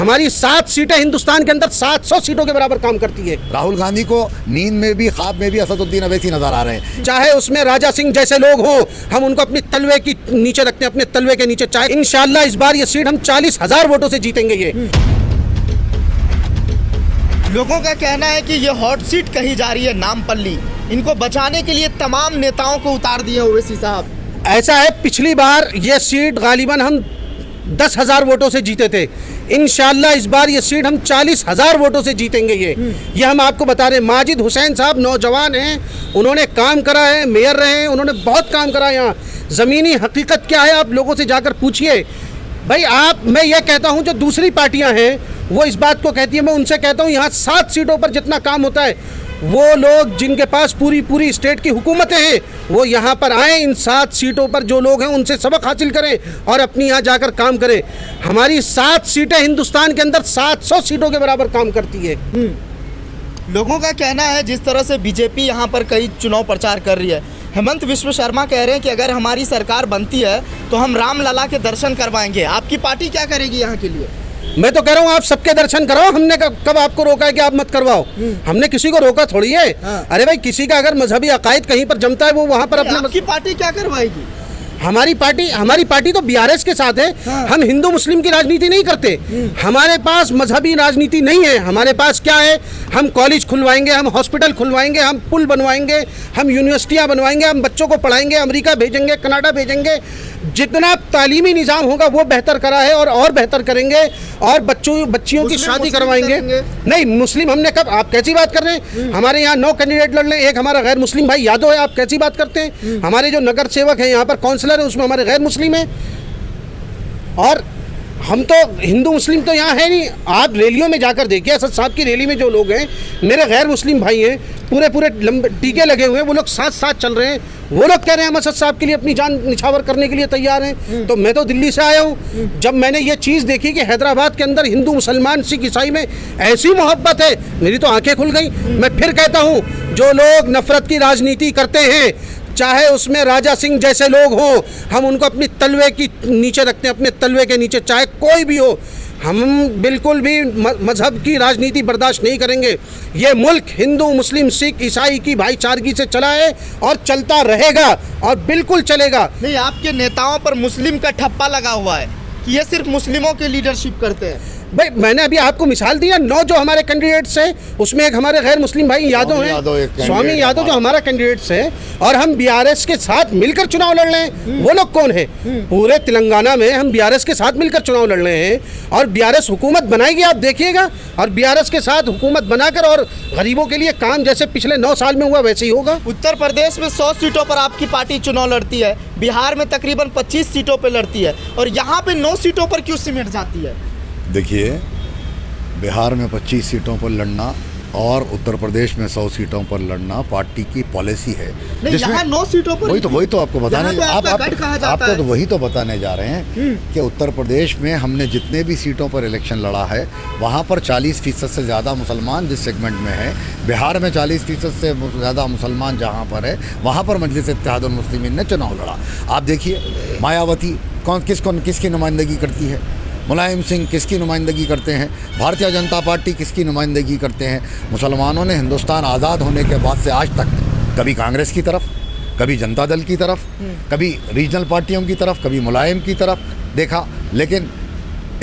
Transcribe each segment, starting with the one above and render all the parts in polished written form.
हमारी 7 सीटें हिंदुस्तान के अंदर 700 सीटों के बराबर काम करती है। राहुल गांधी को नींद में भी, ख्वाब में भी असदुद्दीन अवैसी नजर आ रहे हैं। चाहे उसमें राजा सिंह जैसे लोग हों, हम उनको अपनी तलवे की नीचे रखते हैं, अपने तलवे के नीचे। चाहे इंशाअल्लाह इस बार ये सीट हम 40,000 वोटों से जीतेंगे। ये लोगों का कहना है कि ये हॉट सीट कही जा रही है नामपल्ली, इनको बचाने के लिए तमाम नेताओं को उतार दिए ओवैसी साहब। ऐसा है, पिछली बार ये सीट गालिबन हम 10,000 वोटों से जीते थे। इंशाअल्लाह इस बार ये सीट हम 40,000 वोटों से जीतेंगे। ये हम आपको बता रहे हैं। माजिद हुसैन साहब नौजवान हैं, उन्होंने काम करा है, मेयर रहे हैं, उन्होंने बहुत काम करा है। यहाँ ज़मीनी हकीकत क्या है आप लोगों से जाकर पूछिए भाई। मैं ये कहता हूँ जो दूसरी पार्टियाँ हैं वो इस बात को कहती है, मैं उनसे कहता हूँ यहाँ 7 सीटों पर जितना काम होता है, वो लोग जिनके पास पूरी स्टेट की हुकूमतें हैं वो यहाँ पर आएँ। इन 7 सीटों पर जो लोग हैं उनसे सबक हासिल करें और अपनी यहाँ जाकर काम करें। हमारी 7 सीटें हिंदुस्तान के अंदर 700 सीटों के बराबर काम करती है। लोगों का कहना है जिस तरह से बीजेपी यहाँ पर कई चुनाव प्रचार कर रही है, हेमंत विश्व शर्मा कह रहे हैं कि अगर हमारी सरकार बनती है तो हम रामलला के दर्शन करवाएंगे। आपकी पार्टी क्या करेगी यहाँ के लिए? मैं तो कह रहा हूँ आप सबके दर्शन कराओ। हमने कब आपको रोका है कि आप मत करवाओ? हमने किसी को रोका थोड़ी है। अरे भाई, किसी का अगर मजहबी अकायद कहीं पर जमता है वो वहाँ पर अपने। आपकी पार्टी क्या करवाएगी? हमारी पार्टी तो बीआरएस के साथ है। हम हिंदू मुस्लिम की राजनीति नहीं करते। हमारे पास मजहबी राजनीति नहीं है। हमारे पास क्या है, हम कॉलेज खुलवाएंगे, हम हॉस्पिटल खुलवाएंगे, हम पुल बनवाएंगे, हम यूनिवर्सिटियां बनवाएंगे, हम बच्चों को पढ़ाएंगे, अमेरिका भेजेंगे, कनाडा भेजेंगे। जितना तालीमी निज़ाम होगा वो बेहतर करा है और बेहतर करेंगे। और बच्चियों की शादी करवाएंगे। नहीं, मुस्लिम हमने कब? आप कैसी बात कर रहे हैं? हमारे यहाँ 9 कैंडिडेट लड़ रहे हैं, एक हमारा गैर मुस्लिम भाई यादव है। आप कैसी बात करते हैं? हमारे जो नगर सेवक हैं यहाँ पर, काउंसलर है, उसमें हमारे गैर मुस्लिम हैं। और हम तो हिंदू मुस्लिम तो यहाँ है नहीं। आप रैलियों में जाकर देखिए, असद साहब की रैली में जो लोग हैं मेरे गैर मुस्लिम भाई हैं, पूरे लंबे टीके लगे हुए हैं, वो लोग साथ चल रहे हैं। वो लोग कह रहे हैं हम असद साहब के लिए अपनी जान निछावर करने के लिए तैयार हैं। तो मैं तो दिल्ली से आया हूँ। जब मैंने ये चीज़ देखी कि हैदराबाद के अंदर हिंदू मुसलमान सिख ईसाई में ऐसी मोहब्बत है, मेरी तो आंखें खुल गई। मैं फिर कहता हूँ, जो लोग नफरत की राजनीति करते हैं, चाहे उसमें राजा सिंह जैसे लोग हों, हम उनको अपनी तलवे की नीचे रखते हैं, अपने तलवे के नीचे। चाहे कोई भी हो, हम बिल्कुल भी मजहब की राजनीति बर्दाश्त नहीं करेंगे। ये मुल्क हिंदू मुस्लिम सिख ईसाई की भाईचारगी से चला है और चलता रहेगा और बिल्कुल चलेगा। नहीं, आपके नेताओं पर मुस्लिम का ठप्पा लगा हुआ है कि ये सिर्फ मुस्लिमों की लीडरशिप करते हैं। भाई, मैंने अभी आपको मिसाल दिया 9 जो हमारे कैंडिडेट्स हैं, उसमें एक हमारे गैर मुस्लिम भाई यादव हैं, स्वामी यादव जो हमारा कैंडिडेट्स है। और हम बीआरएस के साथ मिलकर चुनाव लड़ रहे हैं। वो लोग कौन है? पूरे तेलंगाना में हम बीआरएस के साथ मिलकर चुनाव लड़ रहे हैं और बीआरएस हुकूमत बनाएगी, आप देखिएगा। और बीआरएस के साथ हुकूमत बनाकर और गरीबों के लिए काम जैसे पिछले 9 साल में हुआ वैसे ही होगा। उत्तर प्रदेश में 100 सीटों पर आपकी पार्टी चुनाव लड़ती है, बिहार में तकरीबन 25 सीटों पर लड़ती है, और यहाँ पे 9 सीटों पर क्यों सिमट जाती है? देखिए, बिहार में 25 सीटों पर लड़ना और उत्तर प्रदेश में 100 सीटों पर लड़ना पार्टी की पॉलिसी है। यहाँ 9 सीटों पर वही तो आपको बताने आपको तो वही तो बताने जा रहे हैं कि उत्तर प्रदेश में हमने जितने भी सीटों पर इलेक्शन लड़ा है वहाँ पर 40% से ज़्यादा मुसलमान जिस सेगमेंट में है। बिहार में 40% से ज़्यादा मुसलमान जहाँ पर है वहाँ पर मजलिस इत्तेहादुल मुस्लिमीन ने चुनाव लड़ा। आप देखिए, मायावती किसकी नुमाइंदगी करती है, मुलायम सिंह किसकी नुमाइंदगी करते हैं, भारतीय जनता पार्टी किसकी नुमाइंदगी करते हैं। मुसलमानों ने हिंदुस्तान आज़ाद होने के बाद से आज तक कभी कांग्रेस की तरफ, कभी जनता दल की तरफ, कभी रीजनल पार्टियों की तरफ, कभी मुलायम की तरफ देखा, लेकिन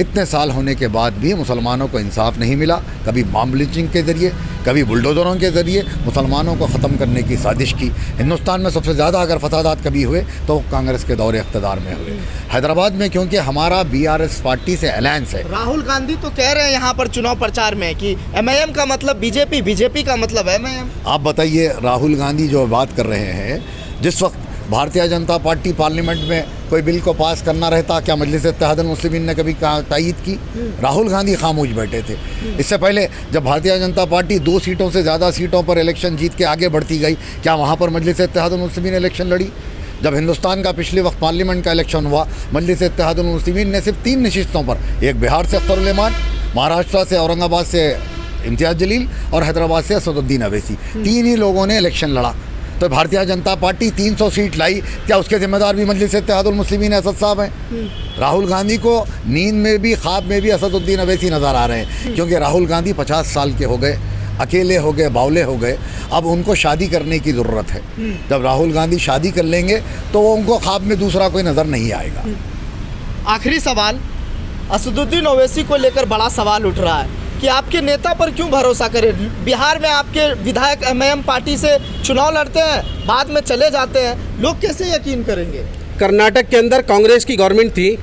इतने साल होने के बाद भी मुसलमानों को इंसाफ नहीं मिला। कभी बॉम्ब लिंचिंग के ज़रिए, कभी बुलडोज़रों के ज़रिए मुसलमानों को ख़त्म करने की साजिश की। हिंदुस्तान में सबसे ज़्यादा अगर फसादात कभी हुए तो कांग्रेस के दौरे इक़्तिदार में हुए। हैदराबाद में क्योंकि हमारा बीआरएस पार्टी से अलायंस है। राहुल गांधी तो कह रहे हैं यहाँ पर चुनाव प्रचार में कि एमआईएम का मतलब बीजेपी, बीजेपी का मतलब एमआईएम। आप बताइए, राहुल गांधी जो बात कर रहे हैं, जिस वक्त भारतीय जनता पार्टी पार्लियामेंट में कोई बिल को पास करना रहता, क्या मजलिस इत्तेहादुल मुस्लिमीन ने कभी तायीद की? राहुल गांधी खामोश बैठे थे। इससे पहले जब भारतीय जनता पार्टी 2 सीटों से ज़्यादा सीटों पर इलेक्शन जीत के आगे बढ़ती गई, क्या वहाँ पर मजलिस इत्तेहादुल मुस्लिमीन इलेक्शन लड़ी? जब हिंदुस्तान का पिछले वक्त पार्लियामेंट का इलेक्शन हुआ, मजलिस इत्तेहादुल मुस्लिमीन ने सिर्फ 3 नशिस्तों पर, एक बिहार से अख्तर उल इमान, महाराष्ट्र से औरंगाबाद से इम्तियाज़ जलील और हैदराबाद से असदुद्दीन अवैसी, 3 ही लोगों ने इलेक्शन लड़ा। तो भारतीय जनता पार्टी 300 सीट लाई, क्या उसके जिम्मेदार भी मजलिस इत्तेहादुल मुस्लिमीन असद साहब हैं? राहुल गांधी को नींद में भी ख्वाब में भी असदुद्दीन अवैसी नज़र आ रहे हैं, क्योंकि राहुल गांधी 50 साल के हो गए, अकेले हो गए, बावले हो गए। अब उनको शादी करने की ज़रूरत है। जब राहुल गांधी शादी कर लेंगे तो वो उनको ख्वाब में दूसरा कोई नज़र नहीं आएगा। आखिरी सवाल, असदुद्दीन ओवैसी को लेकर बड़ा सवाल उठ रहा है कि आपके नेता पर क्यों भरोसा करें? बिहार में आपके विधायक एमआईएम पार्टी से चुनाव लड़ते हैं, बाद में चले जाते हैं, लोग कैसे यकीन करेंगे? कर्नाटक के अंदर कांग्रेस की गवर्नमेंट थी,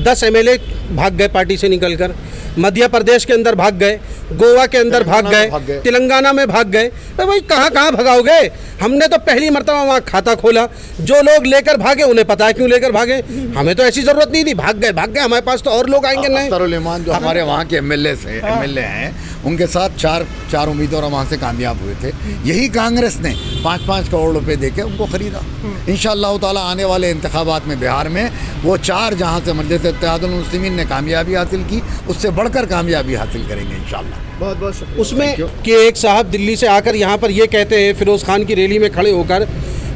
10 एमएलए भाग गए पार्टी से निकलकर, मध्य प्रदेश के अंदर भाग गए, गोवा के अंदर भाग गए, तेलंगाना में भाग गए। तो भाई कहाँ कहाँ भगाओगे? हमने तो पहली मरतबा वहाँ खाता खोला। जो लोग लेकर भागे उन्हें पता है क्यों लेकर भागे, हमें तो ऐसी ज़रूरत नहीं थी। भाग गए, हमारे पास तो और लोग आएंगे नहीं। अख्तर उल ईमान जो हमारे वहाँ के एमएलए हैं, उनके साथ चार उम्मीदवार वहाँ से कामयाब हुए थे। यही कांग्रेस ने 5-5 करोड़ रुपए देके उनको खरीदा। इंशाअल्लाह ताला आने वाले इंतखाबात में बिहार में वो 4 जहाँ से मजलिस इत्तेहादुल मुस्लिमीन ने कामयाबी हासिल की, उससे बढ़कर कामयाबी हासिल करेंगे इंशाअल्लाह। बहुत बहुत शुक्रिया। उसमें कि एक साहब दिल्ली से आकर यहाँ पर ये कहते हैं फिरोज़ खान की रैली में खड़े होकर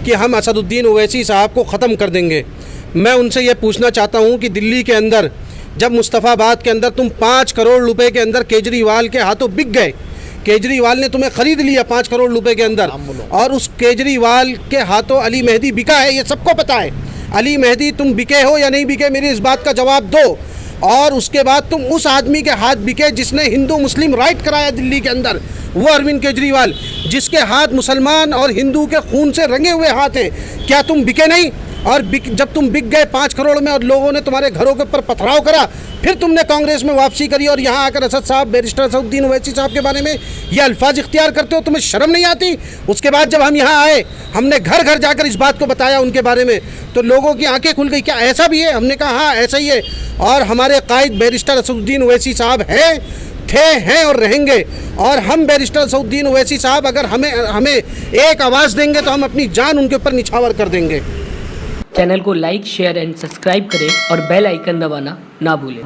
कि हम असदुद्दीन ओवैसी साहब को ख़त्म कर देंगे। मैं उनसे ये पूछना चाहता हूँ कि दिल्ली के अंदर जब मुस्तफ़ाबाद के अंदर तुम 5 करोड़ रुपए के अंदर केजरीवाल के हाथों बिक गए, केजरीवाल ने तुम्हें ख़रीद लिया 5 करोड़ रुपए के अंदर, और उस केजरीवाल के हाथों अली मेहदी बिका है, ये सबको पता है। अली मेहदी तुम बिके हो या नहीं बिके, मेरी इस बात का जवाब दो। और उसके बाद तुम उस आदमी के हाथ बिके जिसने हिंदू मुस्लिम राइट कराया दिल्ली के अंदर, वो अरविंद केजरीवाल, जिसके हाथ मुसलमान और हिंदू के खून से रंगे हुए हाथ हैं। क्या तुम बिके नहीं? और जब तुम बिक गए 5 करोड़ में और लोगों ने तुम्हारे घरों के ऊपर पथराव करा, फिर तुमने कांग्रेस में वापसी करी और यहाँ आकर असद साहब, बैरिस्टर असदुद्दीन ओवैसी साहब के बारे में ये अल्फाज इख्तियार करते हो, तुम्हें शर्म नहीं आती? उसके बाद जब हम यहाँ आए, हमने घर घर जाकर इस बात को बताया उनके बारे में, तो लोगों की आंखें खुल गई। क्या ऐसा भी है? हमने कहा हाँ ऐसा ही है। और हमारे कायद बैरिस्टर असदुद्दीन ओवैसी साहब हैं और रहेंगे। और हम बैरिस्टर असदुद्दीन ओवैसी साहब अगर हमें एक आवाज़ देंगे तो हम अपनी जान उनके ऊपर निछावर कर देंगे। चैनल को लाइक, शेयर एंड सब्सक्राइब करें और बेल आइकन दबाना ना भूलें।